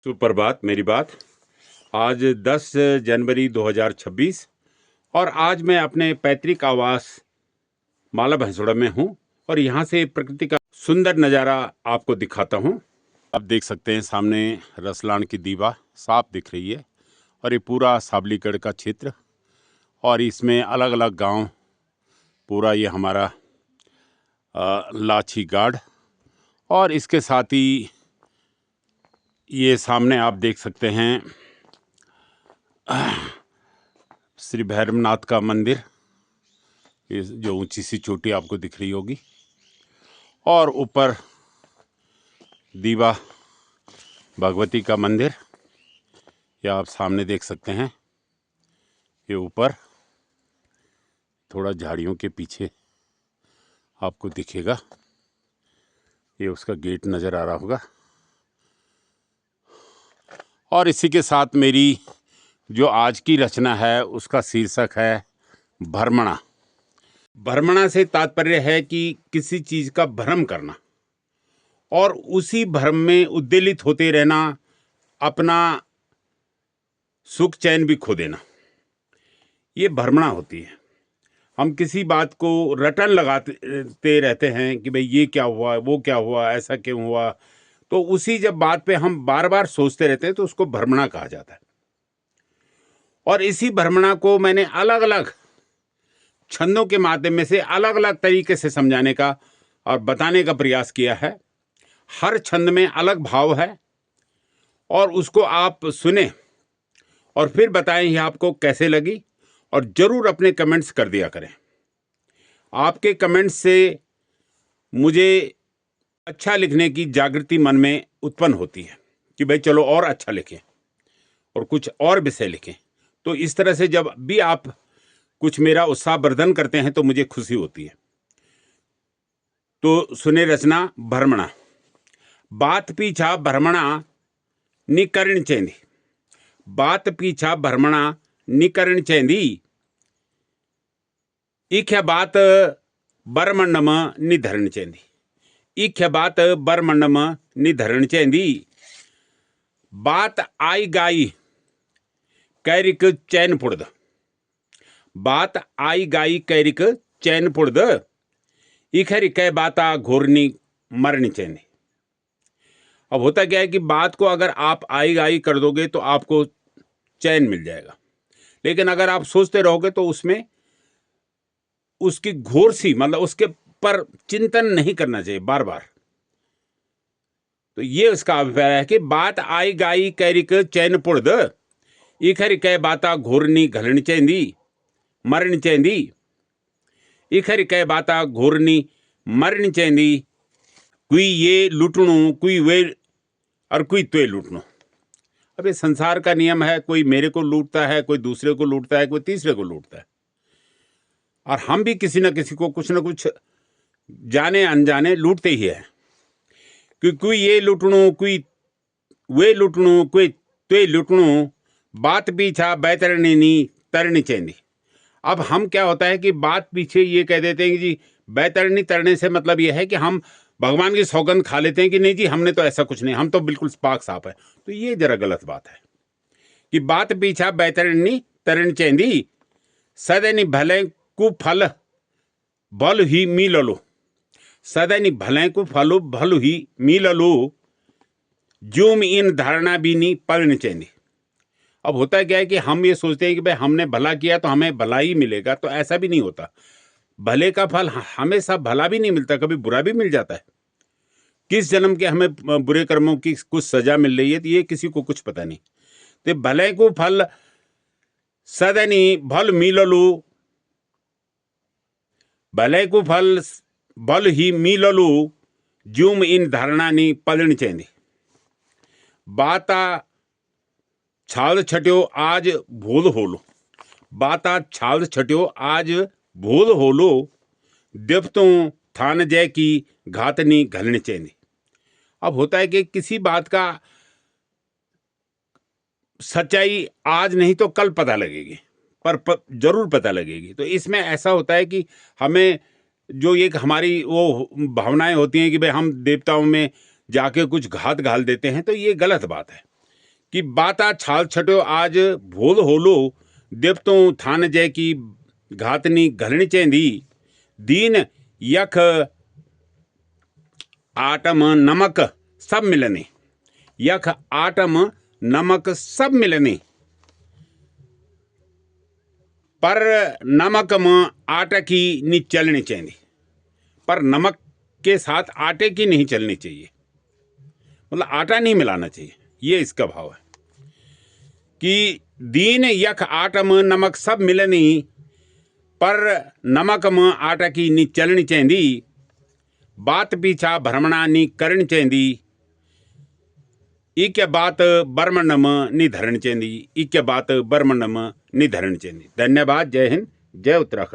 सुप्रभात। मेरी बात आज 10 जनवरी 2026 और आज मैं अपने पैतृक आवास माला भैंसोड़ा में हूं और यहां से प्रकृति का सुंदर नज़ारा आपको दिखाता हूं। आप देख सकते हैं सामने रसलान की दीवा साफ दिख रही है और ये पूरा साबलीगढ़ का क्षेत्र और इसमें अलग अलग गांव, पूरा ये हमारा लाछी गाढ़ और इसके साथ ही ये सामने आप देख सकते हैं श्री भैरवनाथ का मंदिर, ये जो ऊंची सी चोटी आपको दिख रही होगी और ऊपर दीवा भगवती का मंदिर, ये आप सामने देख सकते हैं। ये ऊपर थोड़ा झाड़ियों के पीछे आपको दिखेगा, ये उसका गेट नज़र आ रहा होगा। और इसी के साथ मेरी जो आज की रचना है उसका शीर्षक है भ्रमणा। भ्रमणा से तात्पर्य है कि किसी चीज़ का भ्रम करना और उसी भ्रम में उद्वेलित होते रहना, अपना सुख चैन भी खो देना, ये भ्रमणा होती है। हम किसी बात को रटन लगाते रहते हैं कि भाई ये क्या हुआ, वो क्या हुआ, ऐसा क्यों हुआ, तो उसी जब बात पे हम बार बार सोचते रहते हैं तो उसको भ्रमणा कहा जाता है। और इसी भ्रमणा को मैंने अलग अलग छंदों के माध्यम से अलग अलग तरीके से समझाने का और बताने का प्रयास किया है। हर छंद में अलग भाव है और उसको आप सुने और फिर बताएं ये आपको कैसे लगी और ज़रूर अपने कमेंट्स कर दिया करें। आपके कमेंट्स से मुझे अच्छा लिखने की जागृति मन में उत्पन्न होती है कि भाई चलो और अच्छा लिखें और कुछ और विषय लिखें। तो इस तरह से जब भी आप कुछ मेरा उत्साहवर्धन करते हैं तो मुझे खुशी होती है। तो सुने रचना भ्रमणा। बात पीछा भ्रमणा नी करण चेंदी, बात पीछा भ्रमणा नी करण चेंदी, इख्या बात बरमंडम नी धरण चेंदी, इख्या बात बरमंडम नी धरण चेंदी, बात आई गाई कैरिक चैन पुड़द, बात आई गाई कैरिक चैन पुड़द, इखरी कै बाता घोरनी मरनी चैनी। अब होता क्या है कि बात को अगर आप आई गाई कर दोगे तो आपको चैन मिल जाएगा, लेकिन अगर आप सोचते रहोगे तो उसमें उसकी घोर सी, मतलब उसके पर चिंतन नहीं करना चाहिए बार बार। तो ये उसका अभिप्राय है कि बात आई गाई कैरिक चैन पुड़द, इखरी कै बाता घोरनी घलनी चेंदी मरनी चेंदी, इखरी कै बाता घोरनी मरनी चेंदी, कोई ये लुटणु कोई वे और कोई त्वे लुटणु। अब ये संसार का नियम है, कोई मेरे को लूटता है, कोई दूसरे को लूटता है, कोई तीसरे को लूटता है और हम भी किसी न किसी को कुछ न कुछ जाने अनजाने लूटते ही है। कोई ये लुटणु कोई वे लुटणु कोई त्वे लुटणु, बात पीछा बैतरणी नी तरनी चेंदी। अब हम क्या होता है कि बात पीछे ये कह देते हैं कि जी बैतरणी तरने से मतलब ये है कि हम भगवान की सौगंध खा लेते हैं कि नहीं जी हमने तो ऐसा कुछ नहीं, हम तो बिल्कुल पाक साफ है। तो ये जरा गलत बात है कि बात पीछा बैतरणी तरनी चेंदी, सदैनी भले को फल भल ही मिललो, सदैनी भले को फल भल ही मिललो, जूम इन धारणा भी नहीं पड़नी चेंदी। अब होता क्या है कि हम ये सोचते हैं कि भाई हमने भला किया तो हमें भला ही मिलेगा, तो ऐसा भी नहीं होता। भले का फल हमेशा भला भी नहीं मिलता, कभी बुरा भी मिल जाता है। किस जन्म के हमें बुरे कर्मों की कुछ सजा मिल रही है तो ये किसी को कुछ पता नहीं। तो भले को फल सदैनी भल मिललू, भले को फल भल ही मिललू, जूम इन धारणा नी पलनी चेंदी, बाता छाल छट्यो आज भूल होलो, बाता छाल छट्यो आज भूल होलो, देवतों थान जय की घातनी घलनी चेंदी। अब होता है कि किसी बात का सच्चाई आज नहीं तो कल पता लगेगी, पर जरूर पता लगेगी। तो इसमें ऐसा होता है कि हमें जो एक हमारी वो भावनाएं होती हैं कि भाई हम देवताओं में जाके कुछ घात घाल देते हैं, तो ये गलत बात है। कि बाता छाल छटो आज भोल होलो देवतों थान जय की घातनी घलनी चेंदी दीन यख आटम नमक सब मिलने यख आटम नमक सब मिलने पर नमक में आटा की नहीं चलनी चाहिए पर नमक के साथ आटे की नहीं चलनी चाहिए मतलब आटा नहीं मिलाना चाहिए ये इसका भाव है कि दीन यख आटम नमक सब मिलनी पर नमक में आटा की नहीं चलनी चाहिए बात पीछा भ्रमणा नहीं करनी चाहिए इक्य बात बर्मंड में नहीं धरनी चाहिए इक्य बात बर्मंड में नहीं धरनी चाहिए। धन्यवाद। जय हिंद, जय उत्तराखंड।